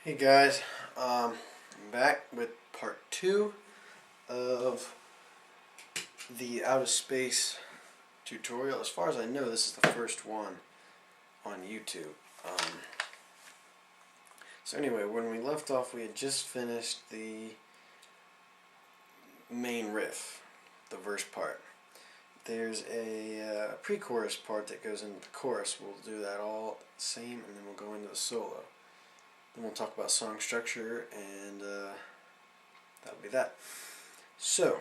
Hey guys, I'm back with part 2 of the outer space tutorial. As far as I know, this is the first one on YouTube. So anyway, when we left off, we had just finished the main riff, the verse part. There's a pre-chorus part that goes into the chorus. We'll do that all the same, and then we'll go into the solo. Then we'll talk about song structure, and that'll be that. So,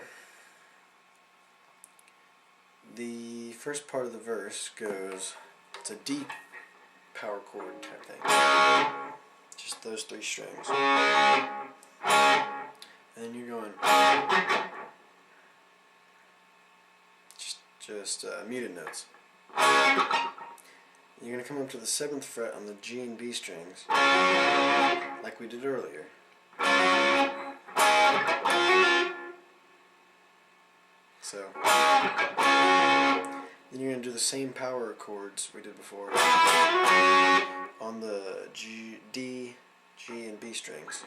the first part of the verse goes, it's a D power chord type thing. Just those 3 strings. And then you're going, just muted notes. You're going to come up to the 7th fret on the G and B strings, like we did earlier. So, then you're going to do the same power chords we did before on the D, G, and B strings.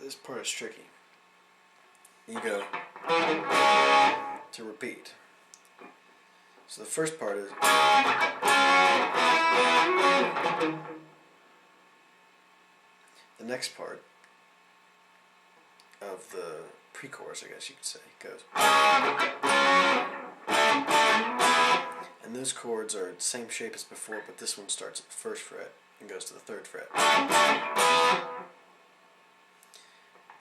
This part is tricky. You go to repeat. So the first part is the next part of the pre-chorus, I guess you could say, goes. And those chords are the same shape as before, but this one starts at the 1st fret and goes to the 3rd fret.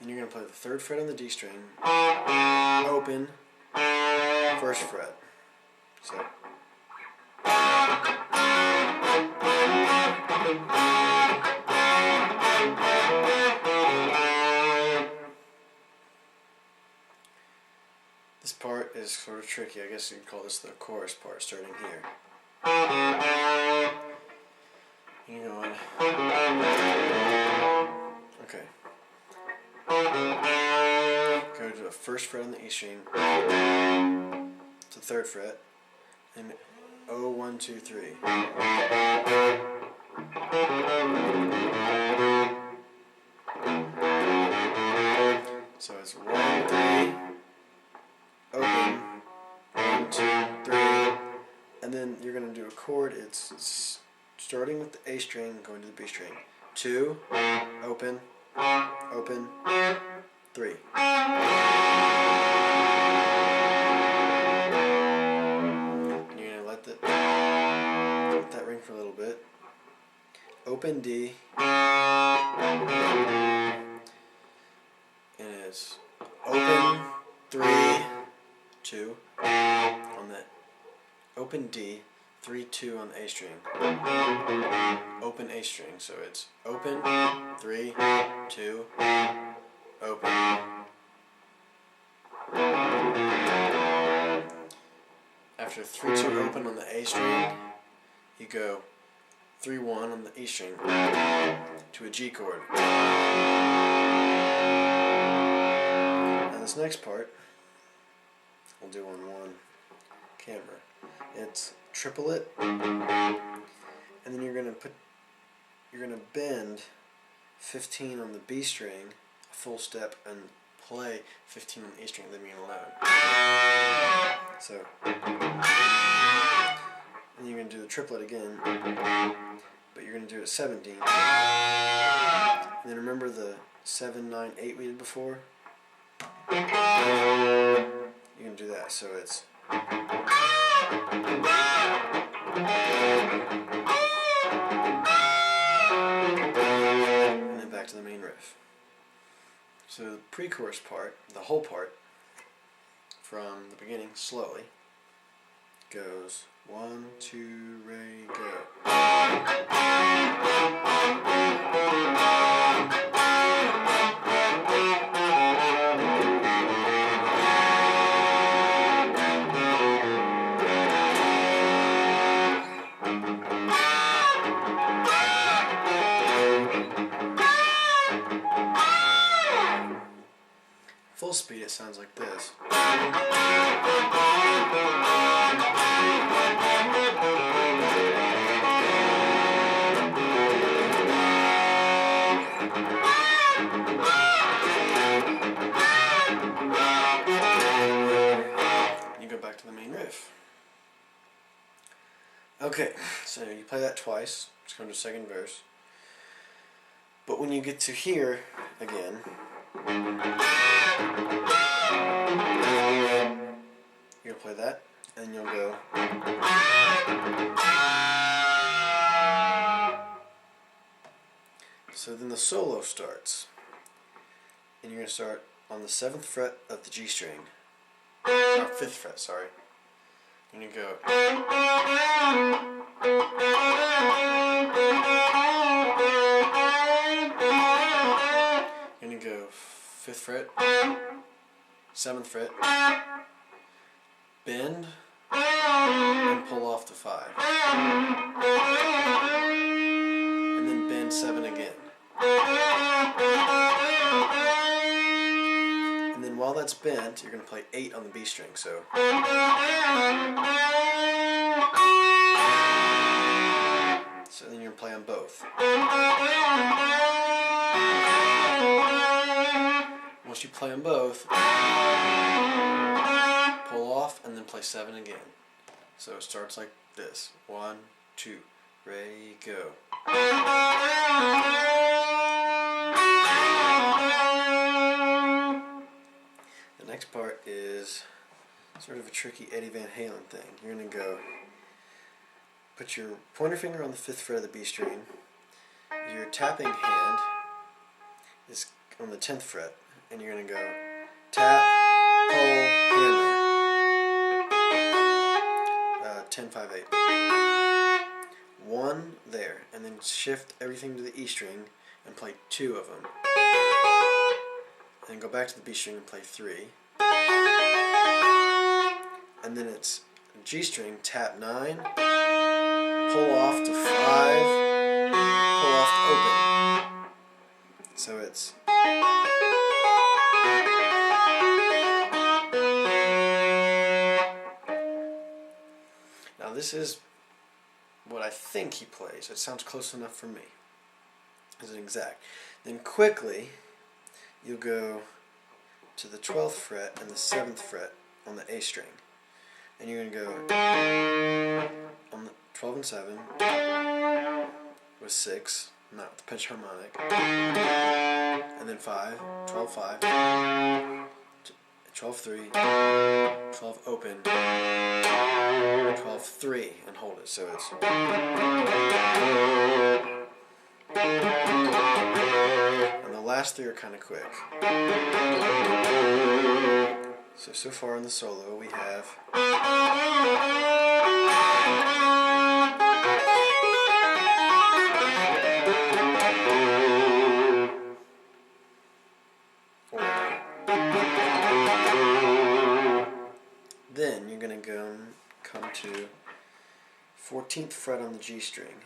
Then you're going to play the 3rd fret on the D string, open, 1st fret. So, this part is sort of tricky. I guess you could call this the chorus part, starting here. You know what? Okay. Go to the 1st fret on the E string, to the 3rd fret, and 0, 1, 2, 3. So it's 1, 3, open, 1, 2, 3, and then you're going to do a chord. It's starting with the A string, going to the B string. 2, open, open, 3. Let that ring for a little bit. Open D, and it's open 3, 2 on that. Open D, 3, 2 on the A string. Open A string, so it's open 3, 2, open. After 3, 2 open on the A string, you go 3, 1 on the E string to a G chord. Now this next part, we'll do on one camera. It's triplet, and then you're gonna bend 15 on the B string, a full step, and play 15 on the E string, leaving it alone. So, and you're going to do the triplet again, but you're going to do it 17. And then remember the 7, 9, 8 we did before? You're going to do that, so it's and then back to the main riff. So the pre-chorus part, the whole part, from the beginning, slowly, goes 1, 2, ready, go. Full speed, it sounds like this. main riff. Okay, so you play that twice. Just come to the second verse. But when you get to here again, you're gonna play that, and you'll go. So then the solo starts, and you're gonna start on the 7th fret of the G string, or 5th fret, sorry. You're gonna go. You're gonna go 5th fret, 7th fret, bend, and pull off to 5. And then bend 7 again. And then while that's bent, you're going to play 8 on the B string. So then you're going to play on both. Once you play on both, pull off and then play 7 again. So it starts like this. 1, 2, ready, go. The next part is sort of a tricky Eddie Van Halen thing. You're going to go put your pointer finger on the 5th fret of the B string. Your tapping hand is on the 10th fret, and you're going to go tap, pull, hammer. 10, 5, 8. 1 there, and then shift everything to the E string and play 2 of them. And go back to the B string and play 3. And then it's G string, tap 9, pull off to 5, pull off to open. So it's now this is what I think he plays. It sounds close enough for me. Isn't exact. Then quickly you'll go to the 12th fret and the 7th fret on the A string. And you're going to go on the 12 and 7 with 6, not with the pitch harmonic. And then 5, 12, 5, 12, 3, 12 open, 12, 3, and hold it. So it's. And the last 3 are kind of quick. So far in the solo we have. Then you're going to come to 14th fret on the G string.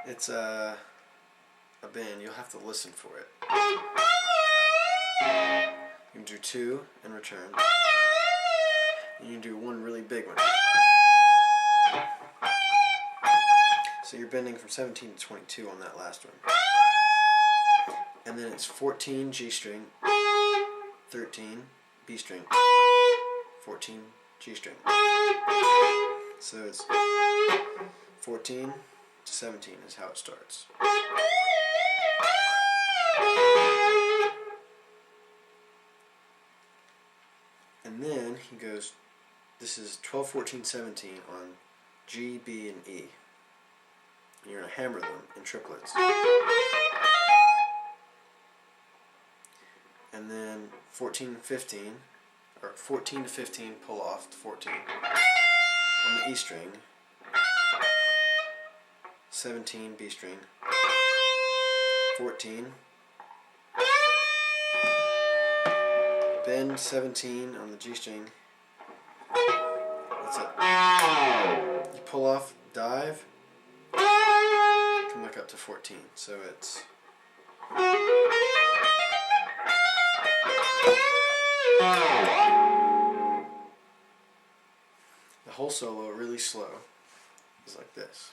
It's a bend. You'll have to listen for it. You can do 2 and return. And you can do 1 really big one. So you're bending from 17 to 22 on that last one. And then it's 14 G string, 13 B string, 14 G string. So it's 14 to 17 is how it starts. And then he goes, this is 12, 14, 17 on G, B, and E. And you're going to hammer them in triplets. And then 14 and 15, or 14 to 15, pull off to 14 on the E string, 17 B string, 14, bend 17 on the G string. That's it. You pull off, dive, come back up to 14. So it's. The whole solo, really slow, is like this.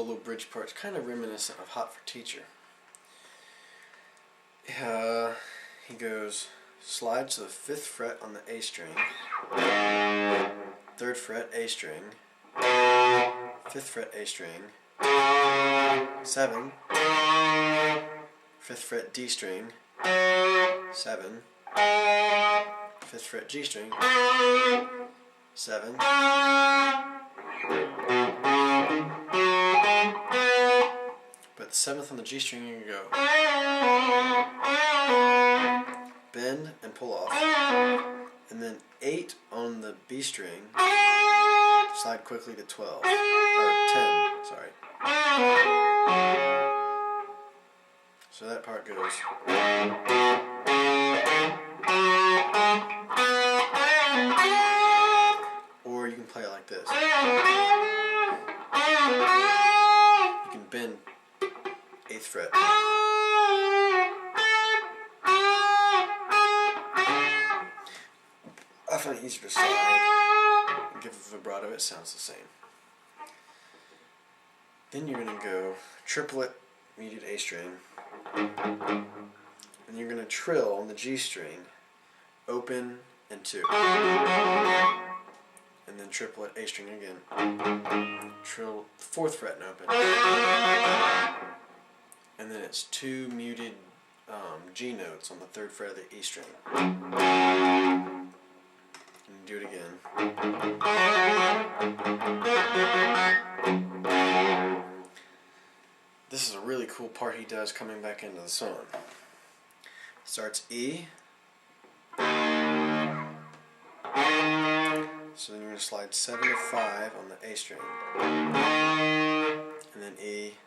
solo bridge part. It's kind of reminiscent of Hot for Teacher. He goes, slide to the 5th fret on the A string, 3rd fret A string, 5th fret A string, 7, 5th fret D string, 7, 5th fret G string, 7, but the 7th on the G string you can go bend and pull off, and then 8 on the B string, slide quickly to 12, or 10, sorry. So that part goes. Or you can play it like this. You can bend 8th fret. I find it easier to slide and give a vibrato. It sounds the same. Then you're going to go triplet muted A string, and you're going to trill on the G string, open and 2, and then triplet A string again, trill the 4th fret and open, and then it's 2 muted G notes on the 3rd fret of the E string. And do it again. This is a really cool part he does coming back into the song. Starts E. So then you're going to slide 7 to 5 on the A string. And then E.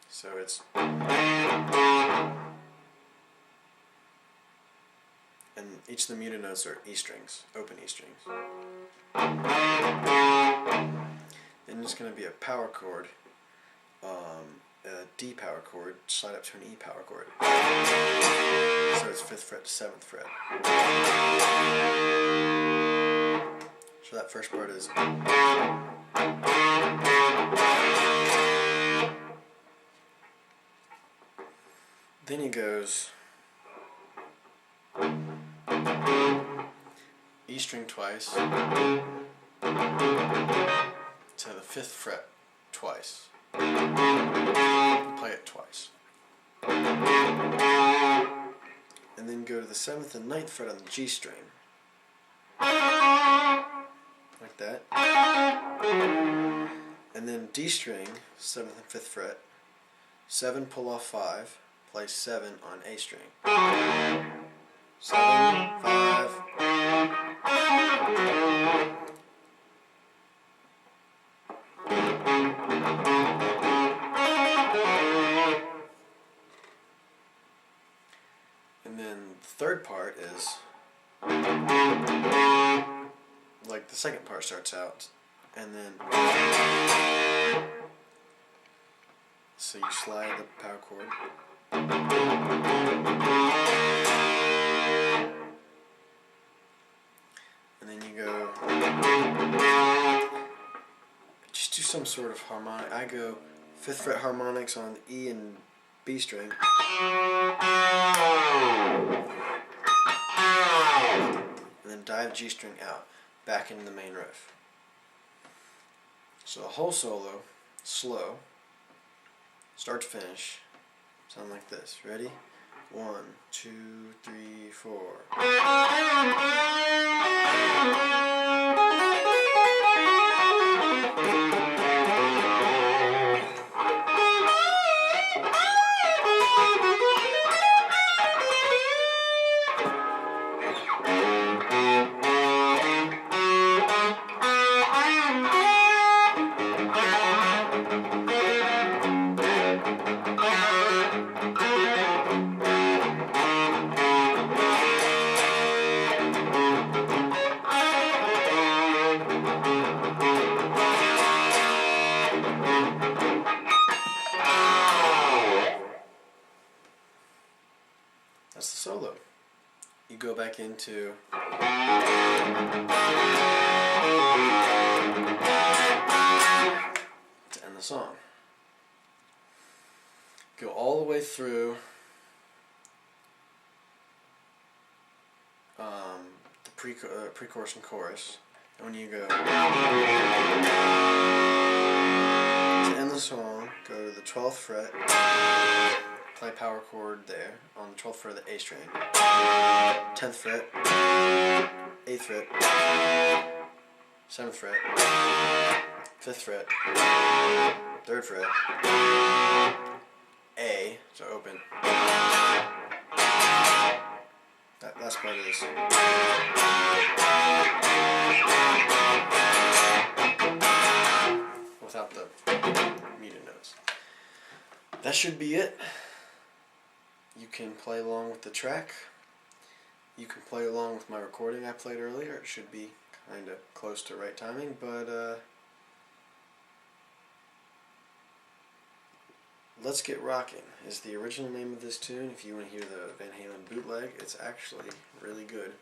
So it's, and each of the muted notes are E strings, open E strings. Then there's going to be a power chord, a D power chord, slide up to an E power chord. So it's 5th fret to 7th fret. So that first part is. Then he goes E string twice to the 5th fret twice. Play it twice. And then go to the 7th and 9th fret on the G string. Like that. And then D string, 7th and 5th fret, 7 pull off 5. Play 7 on A string. 7, 5. And then the third part is like the second part starts out, and then so you slide the power chord. And then you go, just do some sort of harmonic. I go 5th fret harmonics on the E and B string, and then dive G string out, back into the main riff. So the whole solo, slow, start to finish, sound like this. Ready? 1, 2, 3, 4. That's the solo. You go back into through the pre-chorus and chorus, and when you go to end the song, go to the 12th fret, play power chord there on the 12th fret of the A string, 10th fret, 8th fret, 7th fret, 5th fret, 3rd fret, A, so open. That last part is without the muted notes. That should be it. You can play along with the track. You can play along with my recording I played earlier. It should be kind of close to right timing, but Let's Get Rockin' is the original name of this tune. If you want to hear the Van Halen bootleg, it's actually really good.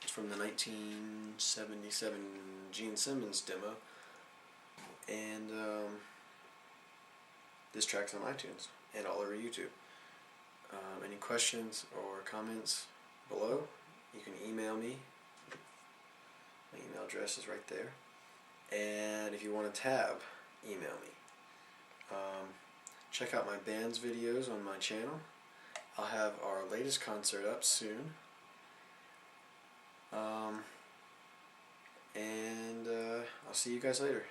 It's from the 1977 Gene Simmons demo, and this track's on iTunes and all over YouTube. Any questions or comments below, you can email me. My email address is right there. And if you want a tab, email me. Check out my band's videos on my channel. I'll have our latest concert up soon. And I'll see you guys later.